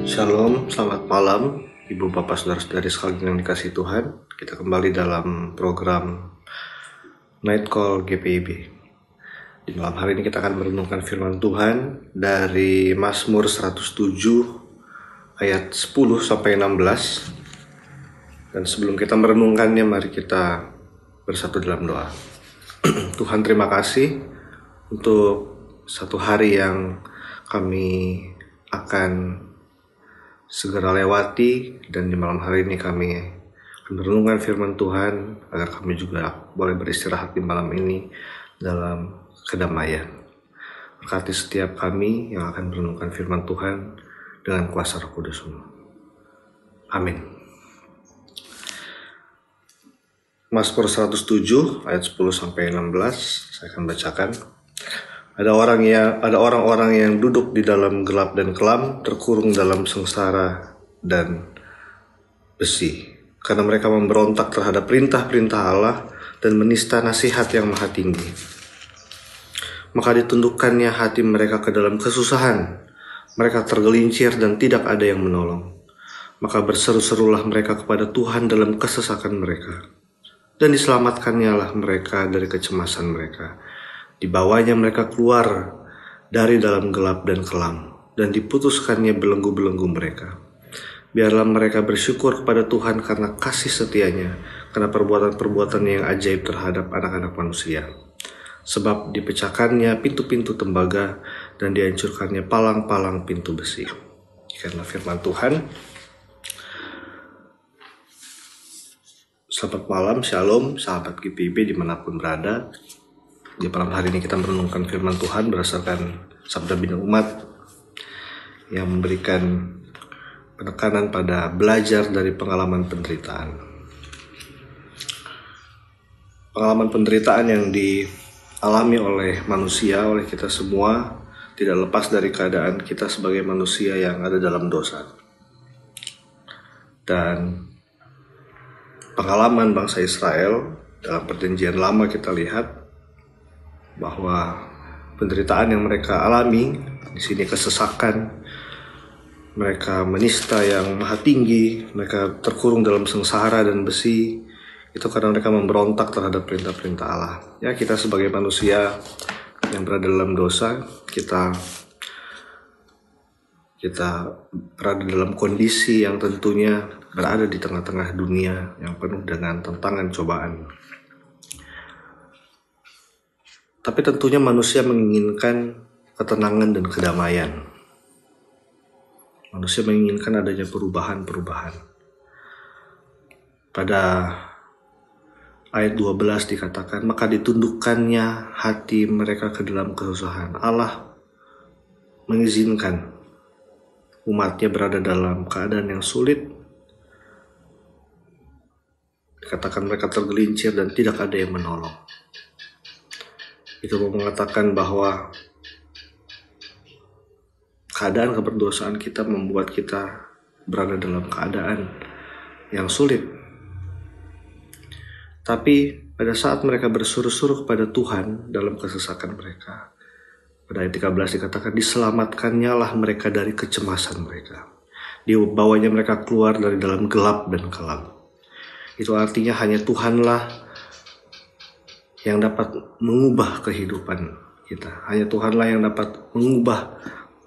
Shalom, selamat malam Ibu Bapak Saudara-saudari sekalian yang dikasihi Tuhan. Kita kembali dalam program Night Call GPIB. Di malam hari ini kita akan merenungkan firman Tuhan dari Mazmur 107 ayat 10 sampai 16. Dan sebelum kita merenungkannya, mari kita bersatu dalam doa. Tuhan, terima kasih untuk satu hari yang kami akan segera lewati, dan di malam hari ini kami akan merenungkan firman Tuhan agar kami juga boleh beristirahat di malam ini dalam kedamaian. Berkati setiap kami yang akan merenungkan firman Tuhan dengan kuasa Roh Kudus-Mu. Amin. Mazmur 107 ayat 10 sampai 16 saya akan bacakan. Ada orang-orang yang duduk di dalam gelap dan kelam, terkurung dalam sengsara dan besi, karena mereka memberontak terhadap perintah-perintah Allah dan menista nasihat yang maha tinggi. Maka ditundukkannya hati mereka ke dalam kesusahan, mereka tergelincir dan tidak ada yang menolong. Maka berseru-serulah mereka kepada Tuhan dalam kesesakan mereka, dan diselamatkannya lah mereka dari kecemasan mereka. Dibawanya mereka keluar dari dalam gelap dan kelam, dan diputuskannya belenggu-belenggu mereka. Biarlah mereka bersyukur kepada Tuhan karena kasih setianya, karena perbuatan-perbuatan yang ajaib terhadap anak-anak manusia. Sebab dipecahkannya pintu-pintu tembaga, dan dihancurkannya palang-palang pintu besi. Demikianlah firman Tuhan. Selamat malam, shalom, sahabat GPIB dimanapun berada. Di malam hari ini kita merenungkan firman Tuhan berdasarkan Sabda Bina Umat yang memberikan penekanan pada belajar dari pengalaman penderitaan. Pengalaman penderitaan yang dialami oleh manusia, oleh kita semua, tidak lepas dari keadaan kita sebagai manusia yang ada dalam dosa. Dan pengalaman bangsa Israel dalam Perjanjian Lama kita lihat bahwa penderitaan yang mereka alami di sini, kesesakan, mereka menista yang maha tinggi, mereka terkurung dalam sengsara dan besi, itu karena mereka memberontak terhadap perintah-perintah Allah. Ya, kita sebagai manusia yang berada dalam dosa, kita berada dalam kondisi yang tentunya berada di tengah-tengah dunia yang penuh dengan tantangan cobaan. Tapi tentunya manusia menginginkan ketenangan dan kedamaian. Manusia menginginkan adanya perubahan-perubahan. Pada ayat 12 dikatakan, maka ditundukkannya hati mereka ke dalam kesusahan. Allah mengizinkan umatnya berada dalam keadaan yang sulit. Dikatakan mereka tergelincir dan tidak ada yang menolong. Itu mengatakan bahwa keadaan keberdosaan kita membuat kita berada dalam keadaan yang sulit. Tapi pada saat mereka bersuruh-suruh kepada Tuhan dalam kesesakan mereka, pada ayat 13 dikatakan, diselamatkannya lah mereka dari kecemasan mereka. Dibawanya mereka keluar dari dalam gelap dan kelam. Itu artinya hanya Tuhanlah yang dapat mengubah kehidupan kita. Hanya Tuhanlah yang dapat mengubah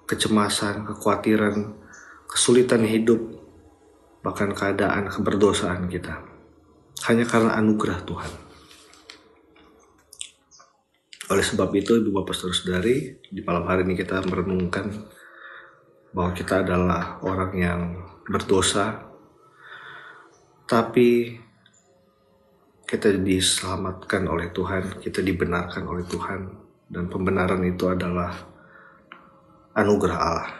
kecemasan, kekhawatiran, kesulitan hidup, bahkan keadaan keberdosaan kita. Hanya karena anugerah Tuhan. Oleh sebab itu, Ibu Bapak Saudara-saudari, di malam hari ini kita merenungkan bahwa kita adalah orang yang berdosa, tapi kita diselamatkan oleh Tuhan, kita dibenarkan oleh Tuhan, dan pembenaran itu adalah anugerah Allah.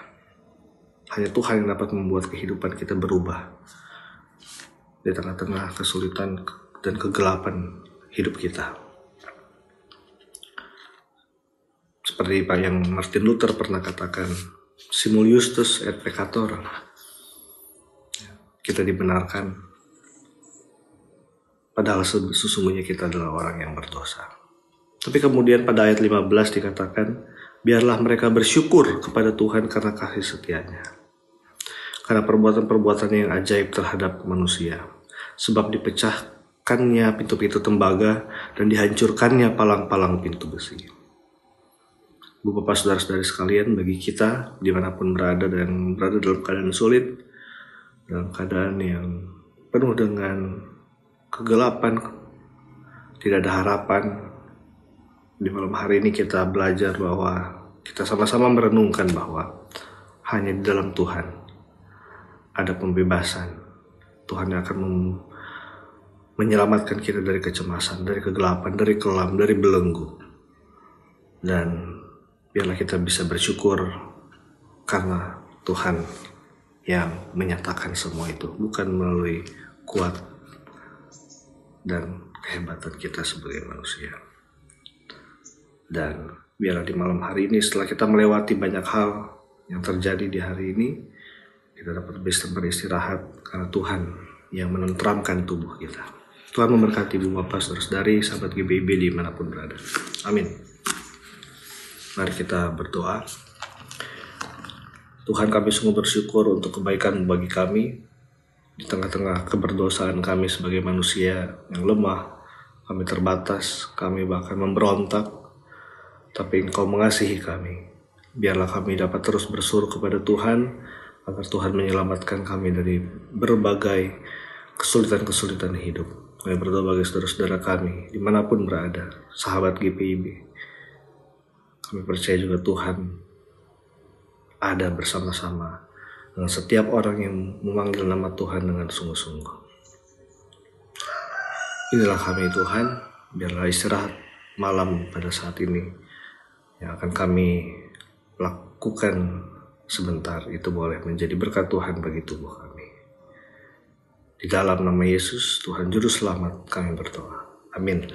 Hanya Tuhan yang dapat membuat kehidupan kita berubah di tengah-tengah kesulitan dan kegelapan hidup kita. Seperti yang Martin Luther pernah katakan, simul justus et peccator. Kita dibenarkan, padahal sesungguhnya kita adalah orang yang berdosa. Tapi kemudian pada ayat 15 dikatakan, biarlah mereka bersyukur kepada Tuhan karena kasih setianya. karena perbuatan-perbuatan yang ajaib terhadap manusia. Sebab dipecahkannya pintu-pintu tembaga dan dihancurkannya palang-palang pintu besi. Bu Bapak saudara-saudari sekalian, bagi kita dimanapun berada dan berada dalam keadaan sulit, dalam keadaan yang penuh dengan kegelapan, tidak ada harapan, di malam hari ini kita belajar bahwa kita sama-sama merenungkan bahwa hanya di dalam Tuhan ada pembebasan. Tuhan yang akan menyelamatkan kita dari kecemasan, dari kegelapan, dari kelam, dari belenggu. Dan biarlah kita bisa bersyukur karena Tuhan yang menyatakan semua itu, bukan melalui kuat dan kehebatan kita sebagai manusia. Dan biarlah di malam hari ini, setelah kita melewati banyak hal yang terjadi di hari ini, kita dapat bisa beristirahat karena Tuhan yang menenteramkan tubuh kita. Tuhan memberkati Ibu Bapak, saudara-saudari, sahabat GBIB dimanapun berada. Amin. Mari kita berdoa. Tuhan, kami sungguh bersyukur untuk kebaikan bagi kami. Di tengah-tengah keberdosaan kami sebagai manusia yang lemah, kami terbatas, kami bahkan memberontak. Tapi Engkau mengasihi kami. Biarlah kami dapat terus bersuruh kepada Tuhan, agar Tuhan menyelamatkan kami dari berbagai kesulitan-kesulitan hidup. Kami berdoa bagi saudara-saudara kami, dimanapun berada, sahabat GPIB. Kami percaya juga Tuhan ada bersama-sama dengan setiap orang yang memanggil nama Tuhan dengan sungguh-sungguh. Inilah kami Tuhan, biarlah istirahat malam pada saat ini yang akan kami lakukan sebentar, itu boleh menjadi berkat Tuhan bagi tubuh kami. Di dalam nama Yesus, Tuhan Juru Selamat, kami berdoa. Amin.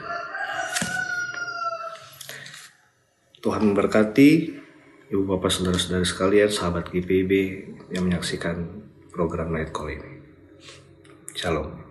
Tuhan memberkati Ibu Bapak saudara-saudari sekalian, sahabat GPIB yang menyaksikan program Night Call ini. Shalom.